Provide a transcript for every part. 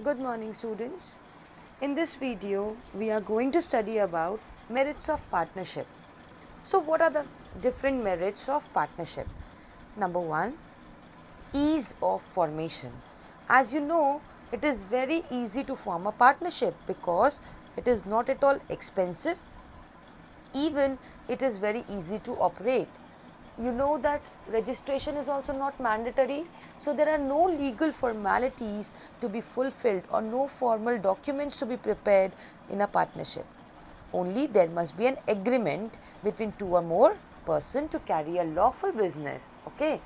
Good morning, students. In this video, we are going to study about merits of partnership. So, what are the different merits of partnership? Number one, ease of formation. As you know, it is very easy to form a partnership because it is not at all expensive. Even it is very easy to operate. You know that registration is also not mandatory, so there are no legal formalities to be fulfilled or no formal documents to be prepared in a partnership. Only there must be an agreement between two or more persons to carry a lawful business. Okay.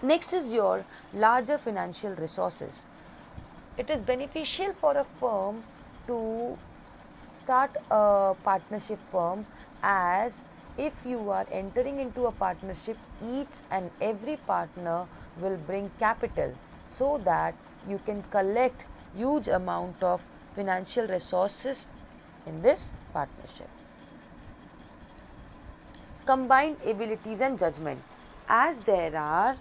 Next is your larger financial resources. It is beneficial for a firm to start a partnership firm, as if you are entering into a partnership, each and every partner will bring capital so that you can collect huge amount of financial resources in this partnership. Combined abilities and judgment. As there are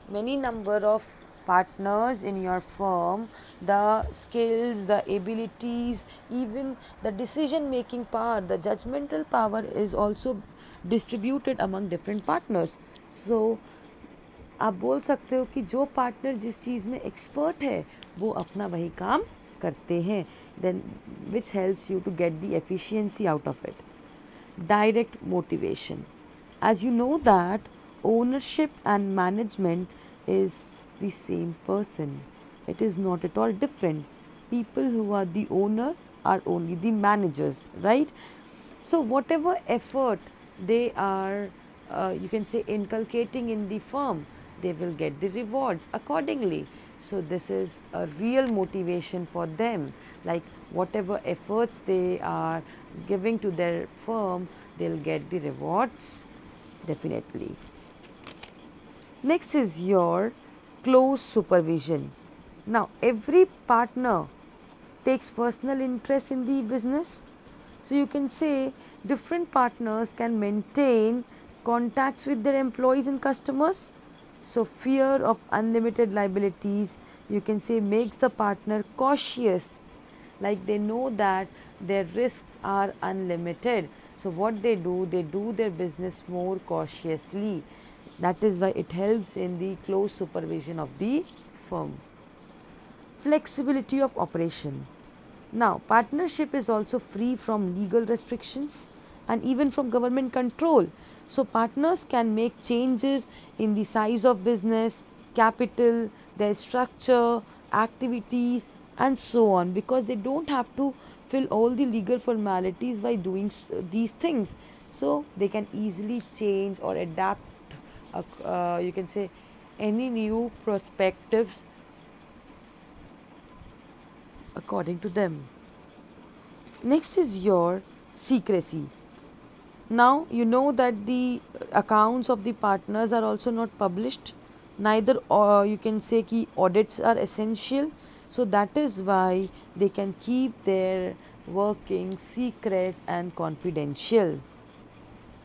many number of partners in your firm, the skills, the abilities, even the decision making power, the judgmental power is also distributed among different partners. So आप बोल सकते हो कि जो partner जिस चीज़ में expert है वो अपना वही काम करते हैं, then which helps you to get the efficiency out of it. Direct motivation. As you know that ownership and management is the same person. It is not at all different. People who are the owner are only the managers, right? So whatever effort they are, you can say, inculcating in the firm, they will get the rewards accordingly. So this is a real motivation for them. Like whatever efforts they are giving to their firm, they'll get the rewards definitely. Next is your close supervision. Now every partner takes personal interest in the business. So you can say different partners can maintain contacts with their employees and customers. So fear of unlimited liabilities, you can say, makes the partner cautious. Like they know that their risks are unlimited. So what they do their business more cautiously. That is why it helps in the close supervision of the firm. Flexibility of operation. Now, partnership is also free from legal restrictions and even from government control. So, partners can make changes in the size of business, capital, their structure, activities, and so on, because they don't have to fill all the legal formalities by doing these things. So, they can easily change or adapt, you can say, any new perspectives according to them. Next is your secrecy. Now you know that the accounts of the partners are also not published. Neither, you can say ki audits are essential. So that is why they can keep their working secret and confidential.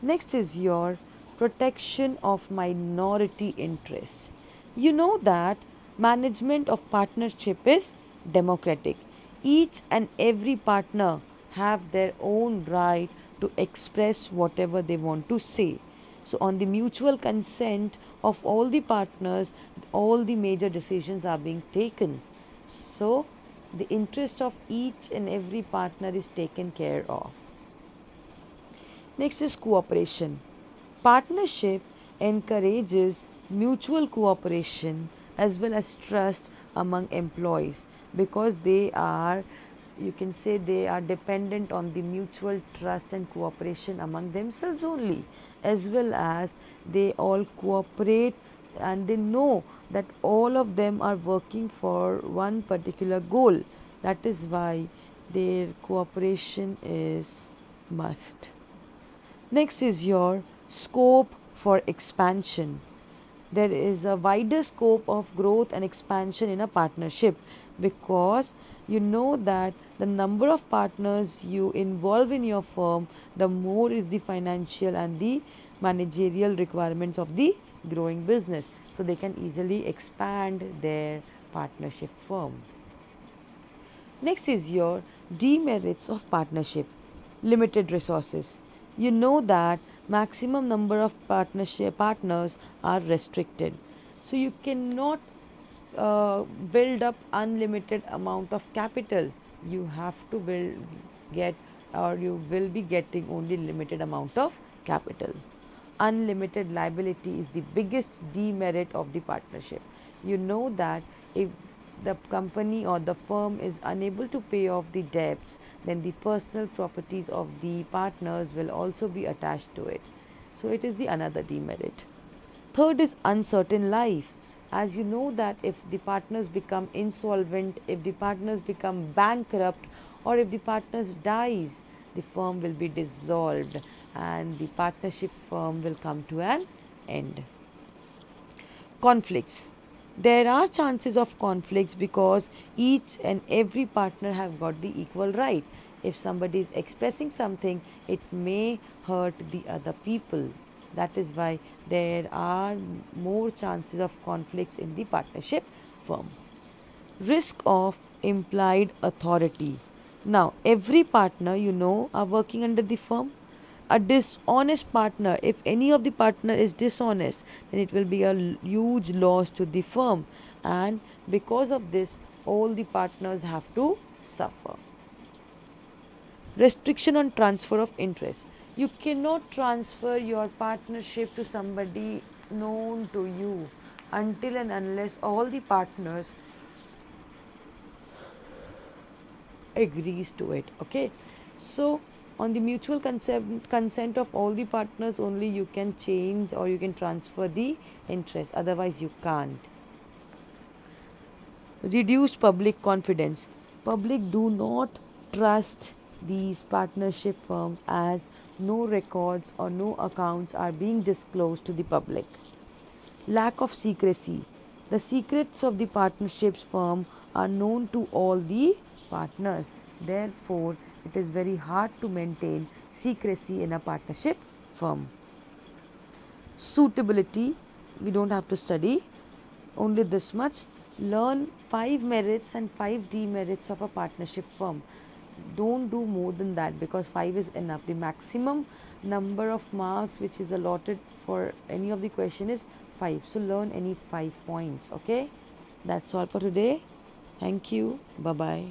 Next is your protection of minority interests. You know that management of partnership is democratic. Each and every partner have their own right to express whatever they want to say. So on the mutual consent of all the partners, all the major decisions are being taken. So the interest of each and every partner is taken care of. Next is cooperation. Partnership encourages mutual cooperation as well as trust among employees, because they are, you can say, they are dependent on the mutual trust and cooperation among themselves only, as well as they all cooperate and they know that all of them are working for one particular goal. That is why their cooperation is must. Next is your scope for expansion. There is a wider scope of growth and expansion in a partnership, because you know that the number of partners you involve in your firm, the more is the financial and the managerial requirements of the growing business. So they can easily expand their partnership firm. Next is your demerits of partnership. Limited resources. You know that maximum number of partnership partners are restricted. So you cannot build up unlimited amount of capital. You have to get or you will be getting only limited amount of capital. Unlimited liability is the biggest demerit of the partnership. You know that if the company or the firm is unable to pay off the debts, then the personal properties of the partners will also be attached to it. So it is the another demerit. Third is uncertain life. As you know that if the partners become insolvent, if the partners become bankrupt, or if the partners dies, the firm will be dissolved and the partnership firm will come to an end. Conflicts. There are chances of conflicts because each and every partner have got the equal right. If somebody is expressing something, it may hurt the other people. That is why there are more chances of conflicts in the partnership firm. Risk of implied authority. Now, every partner are working under the firm. A dishonest partner, if any of the partner is dishonest, then it will be a huge loss to the firm, and because of this all the partners have to suffer. Restriction on transfer of interest. You cannot transfer your partnership to somebody known to you until and unless all the partners agrees to it. Okay, so on the mutual consent of all the partners only you can change or you can transfer the interest, otherwise you can't. Reduced public confidence. Public do not trust these partnership firms as no records or no accounts are being disclosed to the public. Lack of secrecy. The secrets of the partnerships firm are known to all the partners. Therefore, it is very hard to maintain secrecy in a partnership firm. Suitability, we don't have to study, only this much. Learn 5 merits and 5 demerits of a partnership firm. Don't do more than that because 5 is enough. The maximum number of marks which is allotted for any of the question is 5. So learn any 5 points. Okay, that's all for today. Thank you. Bye bye.